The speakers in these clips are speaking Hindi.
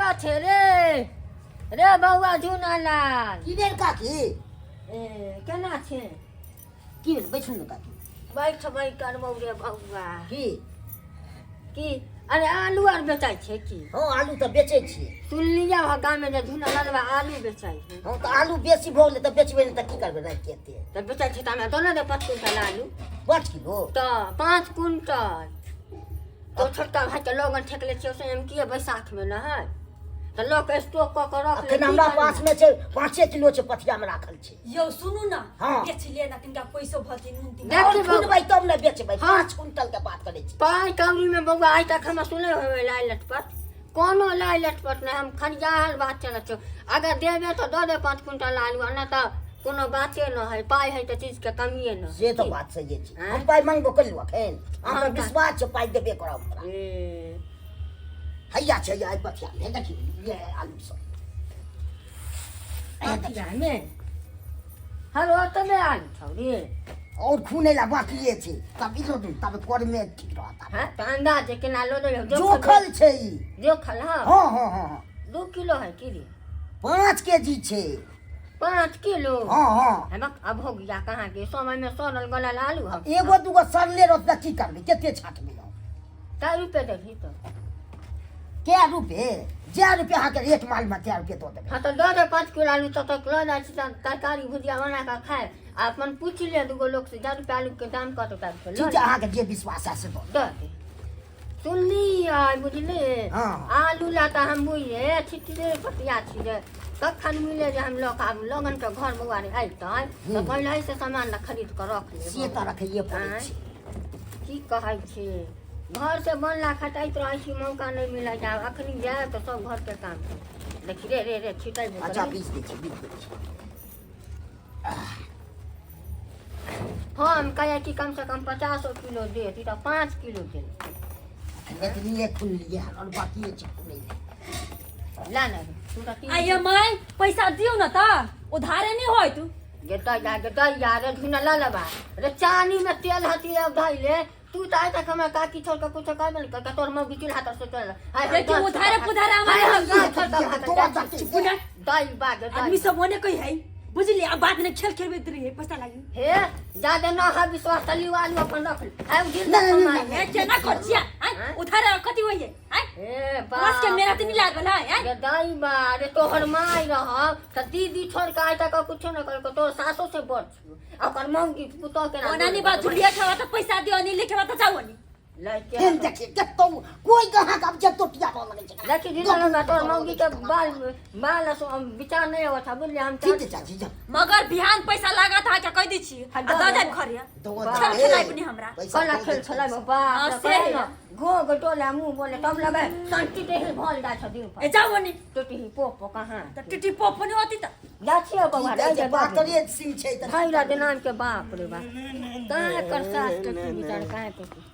बात है रे बउआ झुनालाल की देर काकी केना छे की भेल बैठू न काकी बैठबै करबौ रे बउआ की अरे आलू आर बेचाइ छै की हाँ आलू तो बेचे छिए सुनलिया हो गाँव में जे झुनालाल आलू बेचाइ छै हाँ तो आलू बेसी भऽ गेलै तऽ बेचबै नहि तऽ की करबै राखि के एते तऽ बेचाइ छै तऽ हमरा दो ना दे 5 क्विंटल आलू 5 किलो तो 5 क्विंटल तो छोटका भाई के लोगन ठेक ले छियै से हम की बैसाख में न है तो लोग स्टॉक क के रख ले अखन हमरा पास में छै 5 किलो छै पथिया में राखल छै यो सुनू ना हाँ। बेच लिए ना तिनका पैसो भती नून तिनका देखी सुनबै तब न बेचबै हाँ। 5 क्विंटल के बात करै छी पाई कौड़ी में बउआ आज तक हम सुने हुए लाई लटपट कोनो लाई लटपट नहीं हम खनियाहल बात चलत छौ अगर देबे तो दो दे 5 क्विंटल आलू ना तो कोनो बाते न है पाई है तो चीज के कमिए न से तो बात सही छै हाँ। हम पाई मांगबो कलु अखन हाँ, हमरा विश्वास छै पाई देबे करब हमरा ए हैया छै या पथिया में देखी ये आलू सब पथिया में हर तो में आलू छौरी और खूने ला बाकी छै तब इलो दिन तब कोर में ठीक रहता हां तो अंदाज केना लो दे जोखल छै ई जोखल हां हाँ हाँ हाँ 2 किलो है की रे 5 केजी छै 5 किलो हाँ हाँ हम अब हो गया कहाँ के समय में सड़ल गलल आलू हम एगो दूगो सड़ले रहत की करबै केते छाटबै हम कै रुपए देही तो क्या रुपए जे रुपए अहाँ के एक माल में क्या रुपए दो देबै हाँ तो दो दे 5 किलो आलू तो लो जाए तरकारी भुजिया बना के खाए अपन पूछ ले दूगो लोग से 10 रुपया आलू के दाम कतो तक लो ठीक है अहाँ के जे विश्वास है से दो दे सुनली आई बुझले हाँ। आलू ला तो हम बुझे छिटले पतिया छिले कखन मिले जे हम लोग आब लगन के घर बुआरे आइतै तो पहले से सामान न खरीद के रख ले से त रखैये पड़ै छै की कहै छी घर से बनला खटाइत रहे छी मौका नहीं मिला जाए अखनी जाए तो सब घर के काम देखी रे छिटाई अच्छा बीस दै छी हम कहे कि कम से कम 50 किलो दे तो 5 किलो दे इतनी एक खुल लिए और बाकी है नहीं ला ना आइए माय पैसा दियो ना ता उधारे नहीं होय तू गेता यार धुना ला लबा रे चानी में तेल हती अब धइले तू त आइ तक हमरा काकी छोड़ के कुछ कर नहीं कर तोर में बिचुल हाथ से चल देखिए उधारे पुधारे हमारे दाई बाग आदमी सब होने कोई है बुझली अब बात ने खेल खेलबे रही पैसा लागी हे ज्यादा ना है विश्वास तली वाली अपन रख ले आउ दिन ए केना करछिया उधारे कथि होय है ए बस के मेरा त नहीं लागल है ये दाई बा रे तोहर माई रह त दीदी छोड़ के आइ तक कुछ न कर तोर सासो से बड़ ओकर मौगी पुतो के ना ओनानी बात झुलिया खावा त पैसा दियो नहीं लिखे बात जाओ नहीं लइके केन देखिए कतो कोई कहां का जब तो टिया लगे छै देखी दिन में तोर मौगी के बाल सो विचार नहीं होता बुझले हम ठीक है चाची जा मगर बिहान पैसा लगा था क्या कह दी छी आ दो जाए खरिया खेल खेलाई बनी हमरा कला खेल छला बाबा से घो गटोला मुंह बोले तब लगे संटी देह भल जा छ दिन ए जाओ बनी टोटी पोपो कहां त टिटी पोप नहीं होती त जाछियो बाबा रे बात करिए सिंह छै त भाईरा के नाम के बाप रे बाप कहां कर सास के विचार कहां के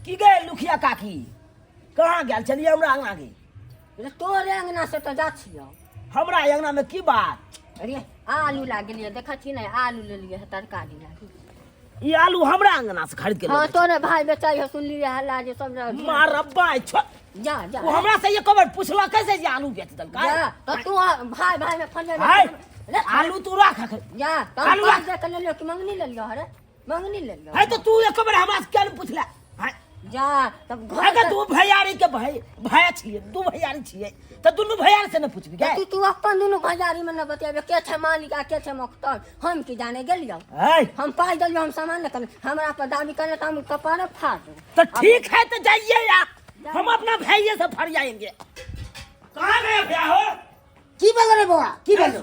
की गए लुखिया काकी कहाँ गेल चलिए हमरा अंगना गे तोरे अंगना से तो जाछियो हमरा अंगना में की बात अरे आलू ला गेलिए देखा छी नहीं आलू ले लिए तरकारी ला ये आलू हमरा अंगना से खरीद के हां ले तोरे भाई बेचाई है सुन लिए हल्ला जे सब मार अब्बा जा वो हमरा से ये कबर पूछला कैसे जे आलू बेच दल का जा तो तू भाई में फंजे हाय आलू तू रख जा आलू आलू दे के ले लियो कि मंगनी ले लियो अरे मंगनी ले लियो है तो तू ये कबर हमरा से क्या पूछला हाय जा तब घर अगर तू भैयारी के भाई छिए तू भैयारी छिए तो दुनु भैयारी से न पूछबी क्या तू अपन दुनु भैयारी में न बतियाबे के छे मालिक आ के छे मुख्तार हम की जाने गेलियो है हम पाई दलियो हम सामान न कर हमरा पर दाबी करे त हम कपारे फाड़ तो ठीक है तो जाइए यार हम अपना भैया से फर जाएंगे कहां गए भैया हो की बोल रे बुआ की बोल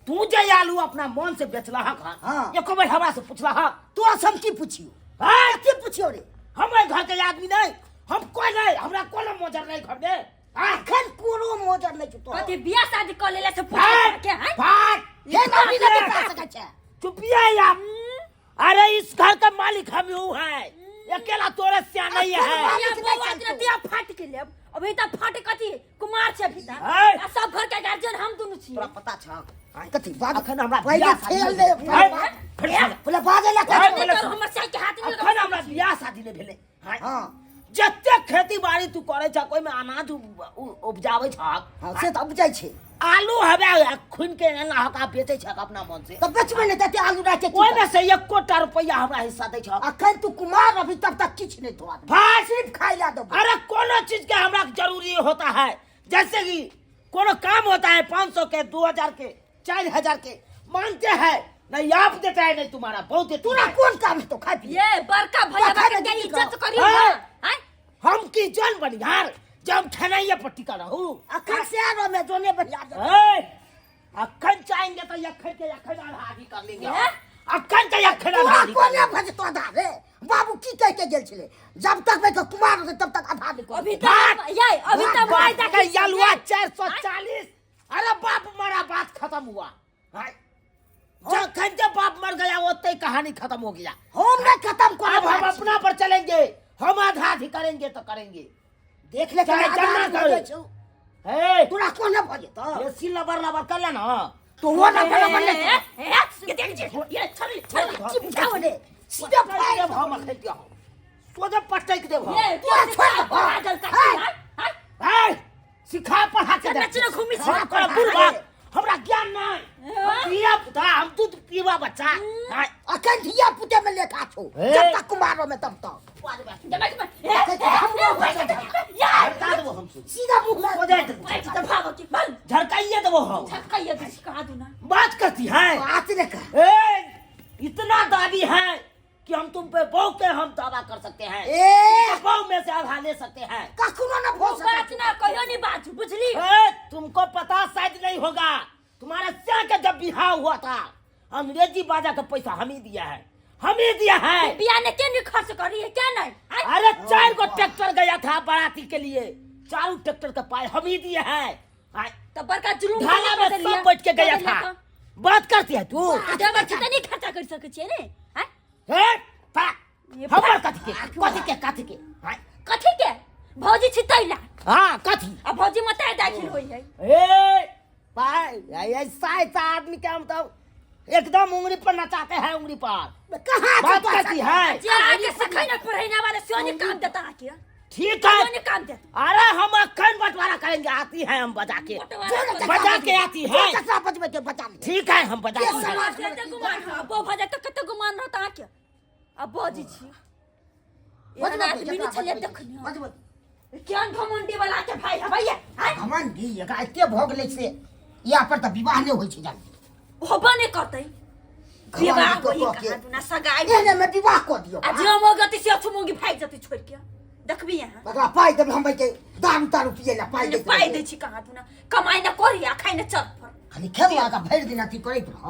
तू जे आलू अपना मन से बेचला हाँ। ये कबर हमरा से पूछला तू सब की पूछियो हां की पूछियो रे हमारे घर के आदमी नहीं हम कोई नहीं हमरा कोनो मोजर नहीं घर में आखन कोनो मोजर नहीं छुतो कथि बियाह शादी कर लेले से पूछ के है भाग ये नबी न बता सकै छै चुपिया यार अरे इस घर का मालिक हम हूँ है अकेला तोरे से नहीं है या बउआ दिया फाट के लेब अभी त फाट कथि कुमार छे अभी त है। आ सब घर के गार्जियन हम दुनु छी तोरा पता छ कथि बात अखन हमरा पहिले बियाह खेल शादी दे है। पहिले बाजे ला है। कर हमर साई के हाथ में अखन हमरा बियाह शादी नहीं भेले हां जते खेती बाड़ी तू करे छ कोई में अनाज उपजावे छ हाँ से तो बुझाई छे आलू हवे खुन के ना हका बेचे छ अपना मन से तो बेचबे नहीं देते आलू रह के कोई में से 1 कोटा रुपया हमरा हिस्सा दे छ अखन तू कुमार अभी तब तक किछ नहीं धोआ भाई सिर्फ खाई ला दो अरे कोनो चीज के हमरा जरूरी होता है जैसे कि कोनो काम होता है 500 के 2000 के 4000 के मानते हैं नहीं आप देता है नहीं तुम्हारा बहुत देती तूने है। कौन काम है तो खा पी ये बड़का भैया खाने के की इज्जत करो। करी हाँ। हां हम की जान बनियार जब ठनैया पट्टी का रहू अखन से आरो में जोने बढ़िया दे अखन चाहेंगे तो यखन के यखन आधी कर लेंगे हैं? अखन के यखन तोरा आधी कर कोने लेंगे। भज तो आधा रे बाबू की कह के गेल छले जब तक मैं कुमार रहे तब तक आधा नहीं कर अभी तक ये अभी तक भाई बात का यलुआ 440 अरे बाप मरा बात खत्म हुआ हाय जखन जब बाप मर गया ओते कहानी खत्म हो गया हम ना खत्म कर अब हम अपना पर चलेंगे हम आधा आधी करेंगे तो करेंगे देख ले चाहे जन्ना करो। हे तोरा कोने भज तो ये सी लबर कर लेना तो वो ना बना बन ले ये देख ये छल चिपकाओ रे सीधा फाड़ देव हम खेल दिया सोजा पटक देव ये तोरा छोड़ दे पागल का हे सिखा पढ़ा के दे नचना घूमी हाँ, कर बुढ़वा हमरा ज्ञान नहीं पिया पुता हम दूध पीवा बच्चा हाय अखन धिया पुते में लेखा छो ए। जब तक कुमार में तब तक जमाई हटा दो हमसे सीधा मुंह में सोजा तो भागो की बल झड़काइए दो हम झटका ये कहा दूं ना बात करती है बात ने कर ए इतना दादी है कि हम तुम पे बहू के हम दावा कर सकते हैं ए बहू में से आधा ले सकते हैं कखनो ना वो भोस बात ना कहियो नहीं बात बुझली ए, तुमको पता शायद नहीं होगा तुम्हारे चाचा का जब बिहाव हुआ था अंग्रेजी बाजा का पैसा हम ही दिया है हम ही दिया है बिया ने क्या नहीं खर्च करी है क्या नहीं अरे 4 को ट्रैक्टर गया था बाराती के लिए 4 ट्रैक्टर का पाए हम ही दिए हैं आय, तो बड़का जुलूम ढाला में सब बैठ के गया था बात करती है तू जब कितनी खर्चा कर सके छे ने हैं ए, पा, ये हमर कथी के आय, कथी के भौजी छितैला हाँ कथी अब भौजी मताए दाखिल होई है ए भाई ऐसा ऐसा आदमी के हम तो एकदम उंगली पर नचाते हैं उंगली पर कहां बात करती है जे आके सखै न पढ़ैना वाले सोनी काम देता है ठीक है सोनी काम देता अरे हम अखन बंटवारा करेंगे आती है हम बजा के बजा के आती है कचरा बचबे के बचा ले ठीक है हम बजा ये के समाज कते गुमान ह बो भजा त कते गुमान रहता है क्या अब भौजी छी ये आदमी ने छले देखनी क्या घमंडी वाला के भाई है भैया हैं हमन दी एका एते भोग ले से या पर त विवाह ने होई छै जान होबा ने करतै विवाह होई कहा दुना सगाई एने में विवाह को दियो आ जे मोगति से छुमोगी भाग जति छोड़ के देखबी यहां बगला पाई देब हम के दारू पिए ला पाई दे पाई दै छी कहा दुना कमाई न करी आ खाइ न चल पर खाली खेल लगा भर दिन अथी करैत रह